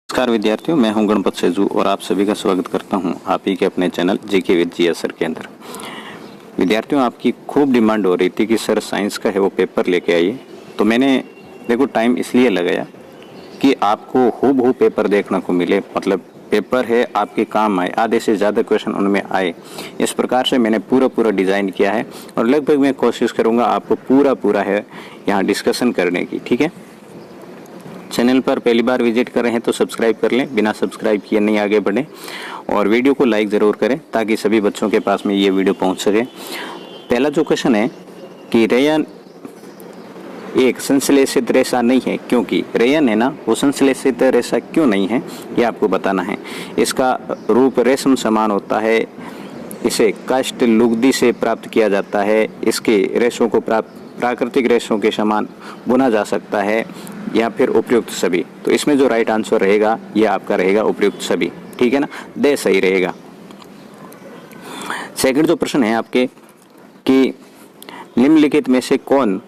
नमस्कार विद्यार्थियों, मैं हूं गणपत सेजू और आप सभी का स्वागत करता हूं आप ही के अपने channel GK with G sir के अंदर। विद्यार्थियों, आपकी खूब डिमांड हो रही थी कि सर साइंस का है वो पेपर लेके आइए, तो मैंने देखो टाइम इसलिए लगाया कि आपको हूबहू पेपर देखने को मिले, मतलब पेपर है आपके काम आए, आधे से ज़्यादा क्वेश्चन उनमें आए। इस प्रकार से मैंने पूरा डिज़ाइन किया है और लगभग मैं कोशिश करूँगा आपको पूरा है यहाँ डिस्कशन करने की। ठीक है, चैनल पर पहली बार विजिट कर रहे हैं तो सब्सक्राइब कर लें, बिना सब्सक्राइब किए नहीं आगे बढ़ें और वीडियो को लाइक ज़रूर करें ताकि सभी बच्चों के पास में ये वीडियो पहुंच सके। पहला जो क्वेश्चन है कि रेयन एक संश्लेषित रेशा नहीं है, क्योंकि रेयन है ना वो संश्लेषित रेशा क्यों नहीं है ये आपको बताना है। इसका रूप रेशम समान होता है, इसे काष्ठ लुगदी से प्राप्त किया जाता है, इसके रेशों को प्राकृतिक रेशों के समान बुना जा सकता है या फिर उपयुक्त सभी। तो इसमें जो राइट आंसर रहेगा ये आपका रहेगा उपयुक्त सभी। ठीक है ना, दे सही रहेगा। सेकंड जो प्रश्न है आपके कि निम्नलिखित में से कौन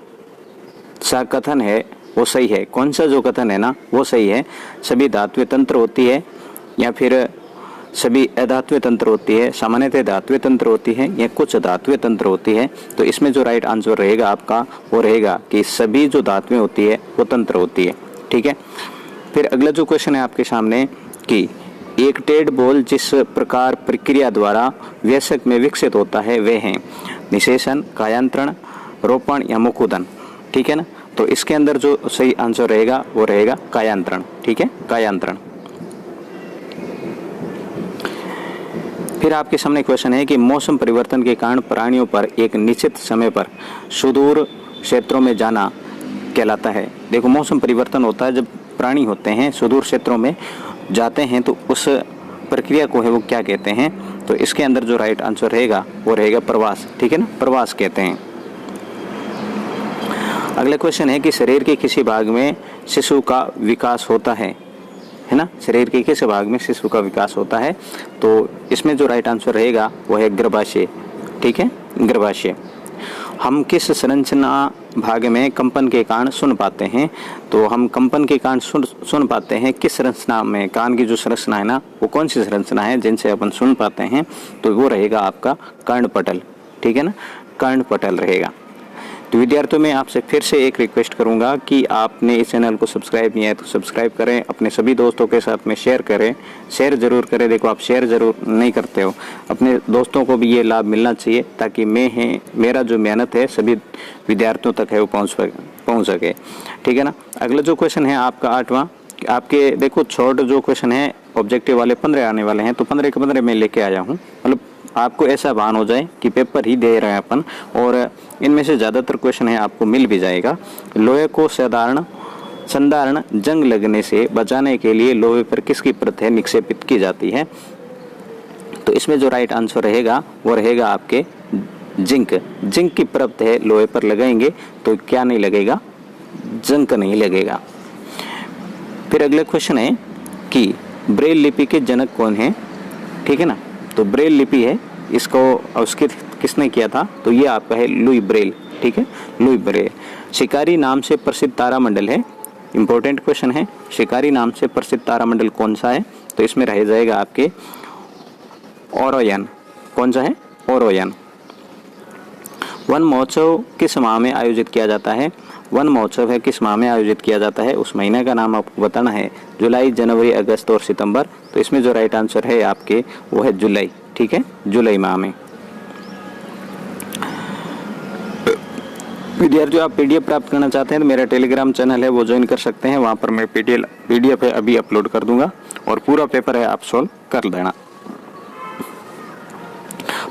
सा कथन है वो सही है। कौन सा जो कथन है ना वो सही है, सभी धात्विक तंत्र होती है या फिर सभी अधात्विक तंत्र होती है, सामान्यतः धात्विक तंत्र होती है या कुछ धात्विक तंत्र होती है। तो इसमें जो राइट आंसर रहेगा आपका वो रहेगा कि सभी जो धातुएं होती है वो तंत्र होती है। ठीक है, फिर अगला जो क्वेश्चन है आपके सामने कि एक टेढ़ बॉल जिस प्रकार प्रक्रिया द्वारा वयस्क में विकसित होता है वे हैं निषेचन, कायांतरण, रोपण या मुकुदन। ठीक है ना, तो इसके अंदर जो सही आंसर रहेगा वो रहेगा कायांतरण। ठीक है, कायांतरण। फिर आपके सामने क्वेश्चन है कि मौसम परिवर्तन के कारण प्राणियों पर एक निश्चित समय पर सुदूर क्षेत्रों में जाना कहलाता है। देखो मौसम परिवर्तन होता है जब प्राणी होते हैं सुदूर क्षेत्रों में जाते हैं, तो उस प्रक्रिया को है वो क्या कहते हैं। तो इसके अंदर जो राइट आंसर रहेगा वो रहेगा प्रवास। ठीक है ना, प्रवास कहते हैं। अगला क्वेश्चन है कि शरीर के किसी भाग में शिशु का विकास होता है ना, शरीर के किस भाग में शिशु का विकास होता है। तो इसमें जो राइट आंसर रहेगा वो है गर्भाशय। ठीक है, गर्भाशय। हम किस संरचना भाग में कंपन के कारण सुन पाते हैं। तो हम कंपन के कारण सुन पाते हैं किस संरचना में, कान की जो संरचना है ना वो कौन सी संरचना है जिनसे अपन सुन पाते हैं। तो वो रहेगा आपका कर्णपटल। ठीक है ना, कर्णपटल रहेगा। तो विद्यार्थियों में आपसे फिर से एक रिक्वेस्ट करूंगा कि आपने इस चैनल को सब्सक्राइब नहीं है तो सब्सक्राइब करें, अपने सभी दोस्तों के साथ में शेयर करें, शेयर जरूर करें। देखो आप शेयर जरूर नहीं करते हो, अपने दोस्तों को भी ये लाभ मिलना चाहिए ताकि मेरा जो मेहनत है सभी विद्यार्थियों तक है वो पहुँच सके। ठीक है ना। अगला जो क्वेश्चन है आपका 8वां, आपके देखो छोटे जो क्वेश्चन है ऑब्जेक्टिव वाले 15 आने वाले हैं, तो 15 के 15 मैं लेके आया हूँ, मतलब आपको ऐसा भान हो जाए कि पेपर ही दे रहे हैं अपन, और इनमें से ज़्यादातर क्वेश्चन है आपको मिल भी जाएगा। लोहे को संधारण जंग लगने से बचाने के लिए लोहे पर किसकी परत है निक्षेपित की जाती है। तो इसमें जो राइट आंसर रहेगा वो रहेगा आपके जिंक की परत है लोहे पर लगाएंगे तो क्या नहीं लगेगा, जंग नहीं लगेगा। फिर अगला क्वेश्चन है कि ब्रेल लिपि के जनक कौन है। ठीक है ना, तो ब्रेल लिपि है, इसको आविष्कृत किसने किया था। तो ये आपका है लुई ब्रेल। ठीक है, लुई ब्रेल। शिकारी नाम से प्रसिद्ध तारामंडल है, इंपॉर्टेंट क्वेश्चन है। शिकारी नाम से प्रसिद्ध तारामंडल कौन सा है। तो इसमें रह जाएगा आपके ओरियन। कौन सा है, ओरियन। वन महोत्सव किस माह में आयोजित किया जाता है। वन महोत्सव है किस माह में आयोजित किया जाता है, उस महीने का नाम आपको बताना है। जुलाई, जनवरी, अगस्त और सितंबर। तो इसमें जो राइट आंसर है आपके वो है जुलाई। ठीक है, जुलाई माह में। विद्यार्थियों आप पीडीएफ प्राप्त करना चाहते हैं तो मेरा टेलीग्राम चैनल है वो ज्वाइन कर सकते हैं, वहां पर मैं पीडीएफ है अभी अपलोड कर दूंगा और पूरा पेपर है आप सॉल्व कर लेना।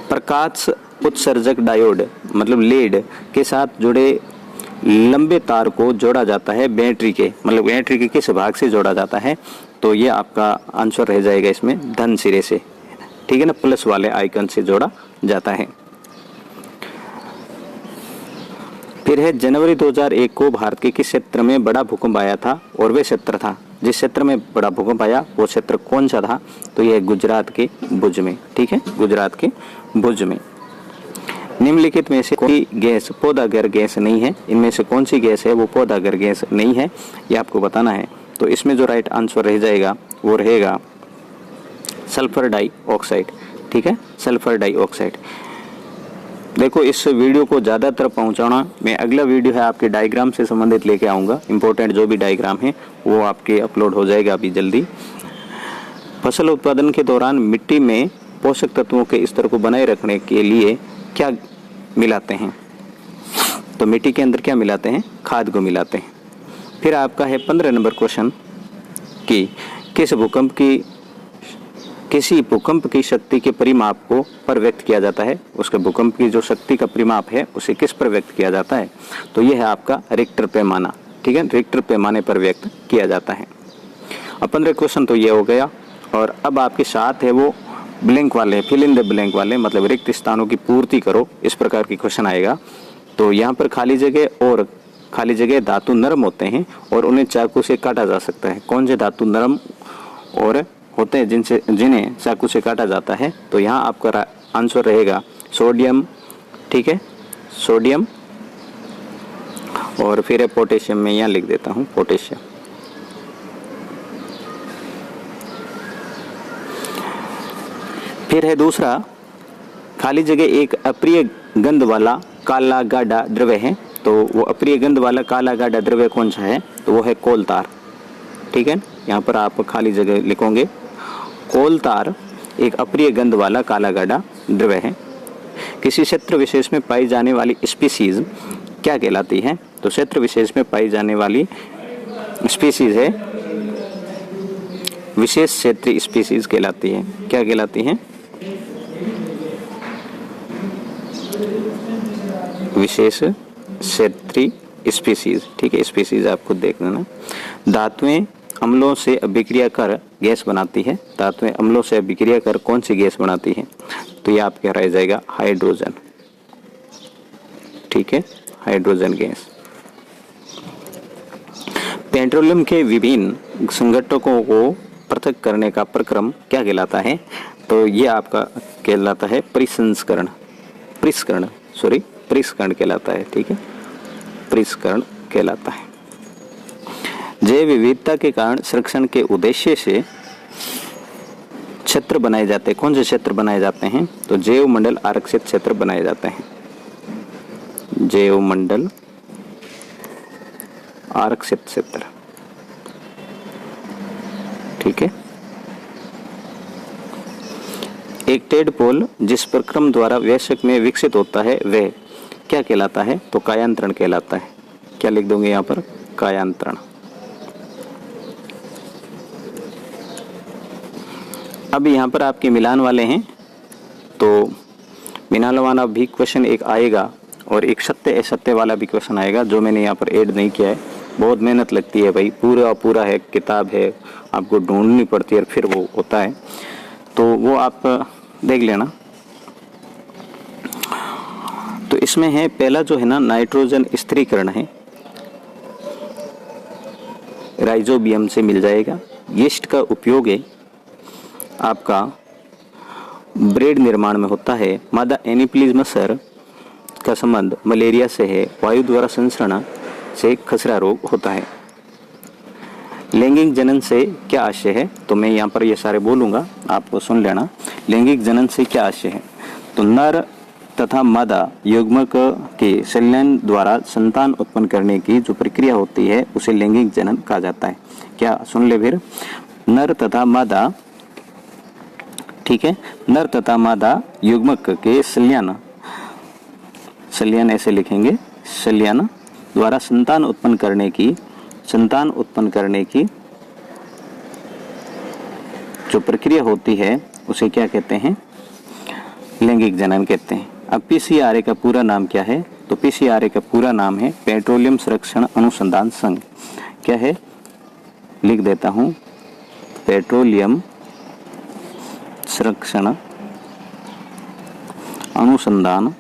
प्रकाश उत्सर्जक डायोड मतलब लेड के साथ जुड़े लंबे तार को जोड़ा जाता है बैटरी के, मतलब बैटरी के किस भाग से जोड़ा जाता है। तो ये आपका आंसर रह जाएगा इसमें धन सिरे से। ठीक है ना, प्लस वाले आइकन से जोड़ा जाता है। फिर है जनवरी 2001 को भारत के किस क्षेत्र में बड़ा भूकंप आया था और वे क्षेत्र था, जिस क्षेत्र में बड़ा भूकंप आया वो क्षेत्र कौन सा था। तो यह गुजरात के भुज में। ठीक है, गुजरात के भुज में। निम्नलिखित में से कोई गैस पौधागर गैस नहीं है, इनमें से कौन सी गैस है वो पौधागर गैस नहीं है, ये आपको बताना है। तो इसमें जो राइट आंसर रह जाएगा वो रहेगा सल्फर डाइऑक्साइड। ठीक है, सल्फर डाइऑक्साइड। देखो इस वीडियो को ज़्यादातर पहुंचाना, मैं अगला वीडियो है आपके डायग्राम से संबंधित लेके आऊँगा। इंपॉर्टेंट जो भी डायग्राम है वो आपके अपलोड हो जाएगा अभी जल्दी। फसल उत्पादन के दौरान मिट्टी में पोषक तत्वों के स्तर को बनाए रखने के लिए क्या मिलाते हैं? तो मिट्टी के अंदर क्या मिलाते हैं? खाद को मिलाते हैं। फिर आपका है 15 नंबर क्वेश्चन कि किसी भूकंप की शक्ति के परिमाप को पर व्यक्त किया जाता है। उसके भूकंप की जो शक्ति का परिमाप है उसे किस पर व्यक्त किया जाता है? तो यह है आपका रिक्टर पैमाना। ठीक है, रिक्टर पैमाने पर व्यक्त किया जाता है। अब 15 क्वेश्चन तो ये हो गया, और अब आपके साथ है वो ब्लैंक वाले, फिल इन द ब्लैंक वाले, मतलब रिक्त स्थानों की पूर्ति करो, इस प्रकार की क्वेश्चन आएगा। तो यहाँ पर खाली जगह धातु नरम होते हैं और उन्हें चाकू से काटा जा सकता है। कौन से धातु नरम और होते हैं जिन्हें चाकू से काटा जाता है? तो यहाँ आपका आंसर रहेगा सोडियम। ठीक है, सोडियम, और फिर है पोटेशियम। मैं यहाँ लिख देता हूँ पोटेशियम। फिर है दूसरा, खाली जगह एक अप्रिय गंध वाला काला गाढ़ा द्रव्य है। तो वो अप्रिय गंध वाला काला गाढ़ा द्रव्य कौन सा है? तो वो है कोल तार। ठीक है, यहाँ पर आप खाली जगह लिखोगे कोल तार एक अप्रिय गंध वाला काला गाढ़ा द्रव्य है। किसी क्षेत्र विशेष में पाई जाने वाली स्पीसीज क्या कहलाती है? तो क्षेत्र विशेष में पाई जाने वाली स्पीसीज है विशेष क्षेत्रीय स्पीसीज कहलाती है। क्या कहलाती है? विशेष क्षेत्रीय स्पीसीज। ठीक है, स्पीसीज आप खुद देख लेना। धातुएं अम्लों से अभिक्रिया कर गैस बनाती है। धातुएं अम्लों से अभिक्रिया कर कौन सी गैस बनाती है? तो ये आपके रह जाएगा हाइड्रोजन। ठीक है, हाइड्रोजन गैस। पेट्रोलियम के विभिन्न संघटकों को पृथक करने का प्रक्रम क्या कहलाता है? तो ये आपका कहलाता है परिसंस्करण कहलाता है। ठीक है, परिष्करण कहलाता है। जैव विविधता के कारण संरक्षण के उद्देश्य से क्षेत्र बनाए जाते हैं। कौन से क्षेत्र बनाए जाते हैं? तो जैव मंडल आरक्षित क्षेत्र बनाए जाते हैं। जैव मंडल आरक्षित क्षेत्र। ठीक है, एक टेडपोल जिस प्रक्रम द्वारा वयस्क में विकसित होता है वह क्या कहलाता है? तो कायांतरण कहलाता है। क्या लिख दोगे यहाँ पर? कायांतरण। अब यहाँ पर आपके मिलान वाले हैं, तो मिलान वाला भी क्वेश्चन एक आएगा और एक सत्य असत्य वाला भी क्वेश्चन आएगा, जो मैंने यहाँ पर ऐड नहीं किया है। बहुत मेहनत लगती है भाई, पूरा है, किताब है, आपको ढूंढनी पड़ती है और फिर वो होता है, तो वो आप देख लेना। तो इसमें है पहला जो है ना, नाइट्रोजन स्थिरीकरण है, राइजोबियम से मिल जाएगा। यीस्ट का उपयोग है आपका ब्रेड निर्माण में होता है। मादा एनीप्लीज मच्छर का संबंध मलेरिया से है। वायु द्वारा संसरण से खसरा रोग होता है। लैंगिक जनन से क्या आशय है? तो मैं यहाँ पर ये सारे बोलूँगा, आपको सुन लेना। लैंगिक जनन से क्या आशय है? तो नर तथा मादा युग्मक के संलयन द्वारा संतान उत्पन्न करने की जो प्रक्रिया होती है उसे लैंगिक जनन कहा जाता है। क्या? सुन ले फिर। नर तथा मादा, ठीक है, नर तथा मादा युग्मक के संलयन ऐसे लिखेंगे, संलयन द्वारा संतान उत्पन्न करने की जो प्रक्रिया होती है उसे क्या कहते हैं? लैंगिक जनन कहते हैं। अब पीसीआरए का पूरा नाम क्या है? तो पीसीआरए का पूरा नाम है पेट्रोलियम संरक्षण अनुसंधान संघ। क्या है? लिख देता हूं, पेट्रोलियम संरक्षण अनुसंधान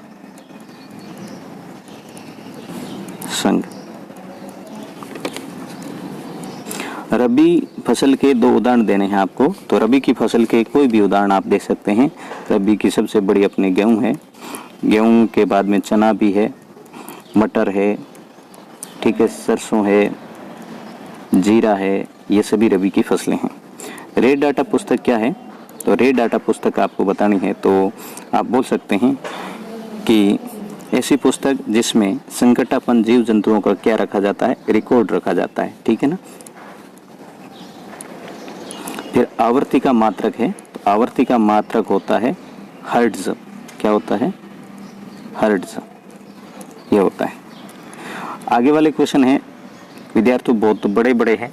संघ। रबी फसल के 2 उदाहरण देने हैं आपको। तो रबी की फसल के कोई भी उदाहरण आप दे सकते हैं। रबी की सबसे बड़ी अपनी गेहूं है, गेहूं के बाद में चना भी है, मटर है, ठीक है, सरसों है, जीरा है, ये सभी रबी की फसलें हैं। रेड डाटा पुस्तक क्या है? तो रेड डाटा पुस्तक आपको बतानी है तो आप बोल सकते हैं कि ऐसी पुस्तक जिसमें संकटापन्न जीव जंतुओं का क्या रखा जाता है? रिकॉर्ड रखा जाता है, ठीक है ना। फिर आवर्ती का मात्रक है, तो आवर्ती का मात्रक होता है हर्ट्ज। क्या होता है? हर्ट्ज, ये होता है। आगे वाले क्वेश्चन है विद्यार्थी बहुत बड़े बड़े हैं,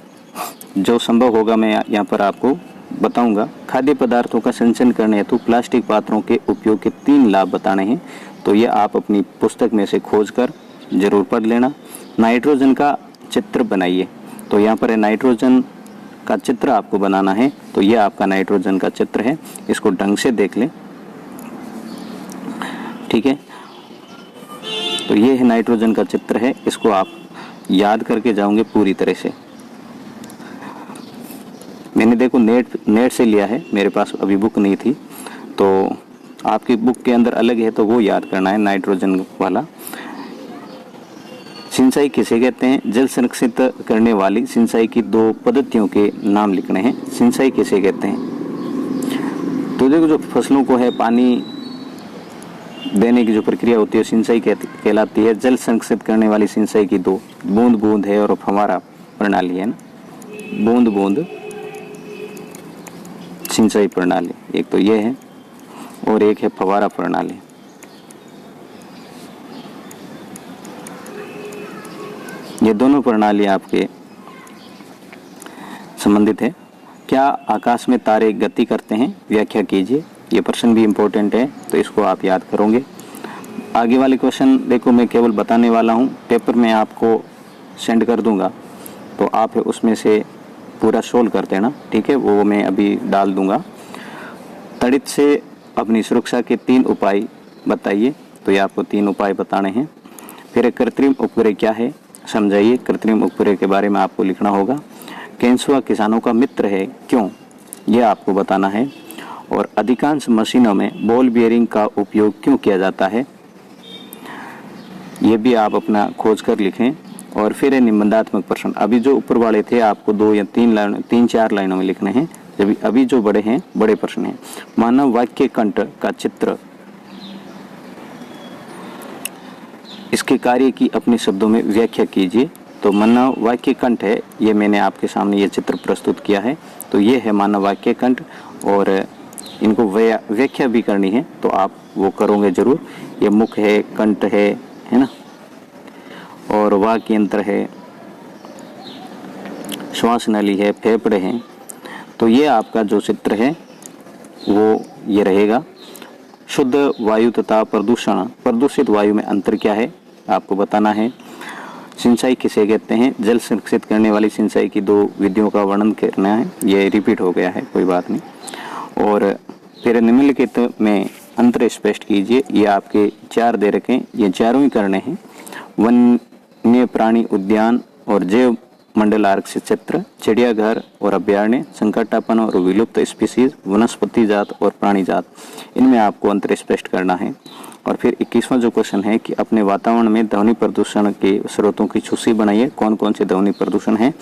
जो संभव होगा मैं यहाँ पर आपको बताऊंगा। खाद्य पदार्थों का संचयन करने हेतु प्लास्टिक पात्रों के उपयोग के 3 लाभ बताने हैं, तो ये आप अपनी पुस्तक में से खोज कर जरूर पढ़ लेना। नाइट्रोजन का चित्र बनाइए, तो यहाँ पर नाइट्रोजन का चित्र आपको बनाना है, तो ये आपका नाइट्रोजन का चित्र है, इसको ढंग से देख लें, ठीक है। तो ये है नाइट्रोजन का चित्र है, इसको आप याद करके जाओगे पूरी तरह से। मैंने देखो नेट से लिया है, मेरे पास अभी बुक नहीं थी, तो आपकी बुक के अंदर अलग है तो वो याद करना है नाइट्रोजन वाला। सिंचाई किसे कहते हैं? जल संरक्षित करने वाली सिंचाई की 2 पद्धतियों के नाम लिखने हैं। सिंचाई किसे कहते हैं? तो देखो जो फसलों को है पानी देने की जो प्रक्रिया होती है सिंचाई कहलाती है। जल संरक्षित करने वाली सिंचाई की 2, बूंद बूंद है और फव्वारा प्रणाली है ना, बूंद बूंद सिंचाई प्रणाली, एक तो ये है और एक है फव्वारा प्रणाली। ये दोनों प्रणाली आपके संबंधित है। क्या आकाश में तारे गति करते हैं? व्याख्या कीजिए। ये प्रश्न भी इम्पोर्टेंट है, तो इसको आप याद करोगे। आगे वाले क्वेश्चन देखो मैं केवल बताने वाला हूँ, पेपर में आपको सेंड कर दूंगा, तो आप उसमें से पूरा सोल्व कर देना, ठीक है। वो मैं अभी डाल दूंगा। तड़ित से अपनी सुरक्षा के 3 उपाय बताइए, तो ये आपको 3 उपाय बताने हैं। फिर कृत्रिम उपग्रह क्या है? समझाइए। कृत्रिम उपग्रह के बारे में आपको लिखना होगा। केंचुआ किसानों का मित्र है, क्यों? यह आपको बताना है। और अधिकांश मशीनों में बॉल बियरिंग का उपयोग क्यों किया जाता है? ये भी आप अपना खोज कर लिखें। और फिर निबंधात्मक प्रश्न, अभी जो ऊपर वाले थे आपको 2 या 3-4 लाइनों में लिखने हैं, जब अभी जो बड़े हैं बड़े प्रश्न हैं। मानव वाक्य कंठ का चित्र, इसके कार्य की अपने शब्दों में व्याख्या कीजिए। तो मानव वाक्य कंठ है, ये मैंने आपके सामने ये चित्र प्रस्तुत किया है, तो ये है मानव वाक्य कंठ, और इनको व्याख्या भी करनी है, तो आप वो करोगे जरूर। ये मुख है, कंठ है ना, और वाक्य यंत्र है, श्वास नली है, फेफड़े हैं। तो ये आपका जो चित्र है वो ये रहेगा। शुद्ध वायु तथा प्रदूषित वायु में अंतर क्या है आपको बताना है। सिंचाई किसे कहते हैं? जल संरक्षित करने वाली सिंचाई की 2 विधियों का वर्णन करना है। ये रिपीट हो गया है, कोई बात नहीं। और फिर निम्नलिखित में अंतर स्पष्ट कीजिए। ये आपके 4 दे रखे, ये चारों ही करने हैं। वन्य प्राणी उद्यान और जैव मंडल आरक्षित क्षेत्र, चिड़ियाघर और अभ्यारण्य, संकटापन्न और विलुप्त स्पीसीज, वनस्पति जात और प्राणी जात, इनमें आपको अंतर स्पष्ट करना है। और फिर 21वां जो क्वेश्चन है कि अपने वातावरण में ध्वनि प्रदूषण के स्रोतों की सूची बनाइए। कौन कौन से ध्वनि प्रदूषण है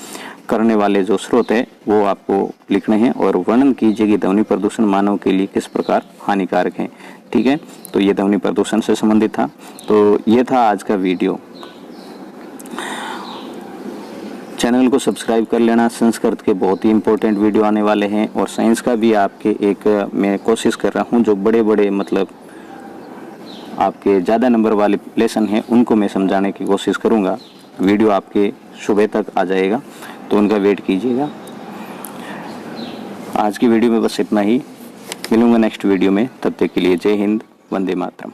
करने वाले जो स्रोत है वो आपको लिखने हैं, और वर्णन कीजिए कि ध्वनि प्रदूषण मानव के लिए किस प्रकार हानिकारक है, ठीक है। तो ये ध्वनि प्रदूषण से संबंधित था। तो ये था आज का वीडियो। चैनल को सब्सक्राइब कर लेना। संस्कृत के बहुत ही इंपॉर्टेंट वीडियो आने वाले हैं, और साइंस का भी आपके एक मैं कोशिश कर रहा हूं, जो बड़े बड़े मतलब आपके ज़्यादा नंबर वाले लेसन हैं उनको मैं समझाने की कोशिश करूंगा। वीडियो आपके सुबह तक आ जाएगा, तो उनका वेट कीजिएगा। आज की वीडियो में बस इतना ही, मिलूंगा नेक्स्ट वीडियो में। तब तक के लिए जय हिंद, वंदे मातरम।